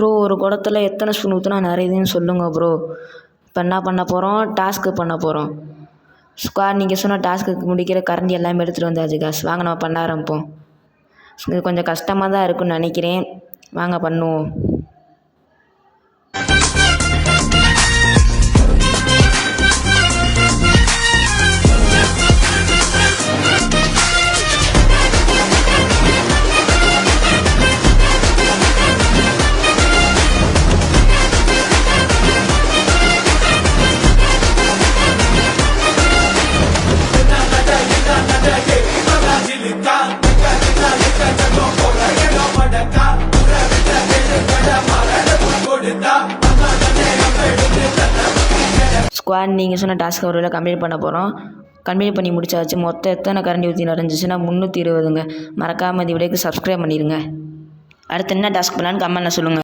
Bro ஒரு குடத்துல எத்தனை ஸ்பூன் ஊற்றினா நிறையுதுன்னு சொல்லுங்கள் ப்ரோ. இப்போ என்ன பண்ண போகிறோம், டாஸ்க்கு பண்ண போகிறோம். ஸ்குவாட் நீங்கள் சொன்ன டாஸ்க்கு முடிக்கிற கரண்டி எல்லாமே எடுத்துகிட்டு வந்தாச்சு காஸ். வாங்க நம்ம பண்ண ஆரம்பிப்போம். இது கொஞ்சம் கஷ்டமாக தான் இருக்குன்னு நினைக்கிறேன். வாங்க பண்ணுவோம். ஸ்குவாட் நீங்கள் சொன்ன டாஸ்க் ஒரு வேளை கம்ப்ளீட் பண்ண போகிறோம். கம்ப்ளீட் பண்ணி முடிச்சாச்சு. மொத்தம் எத்தனை கரண்டி ஊற்றி நடந்துச்சுன்னா 320ங்க. மறக்காமல் இந்த வீடியோக்கு சப்ஸ்கிரைப் பண்ணிடுங்க. அடுத்து என்ன டாஸ்க் பண்ணலான்னு கமெண்ட்டில் சொல்லுங்கள்.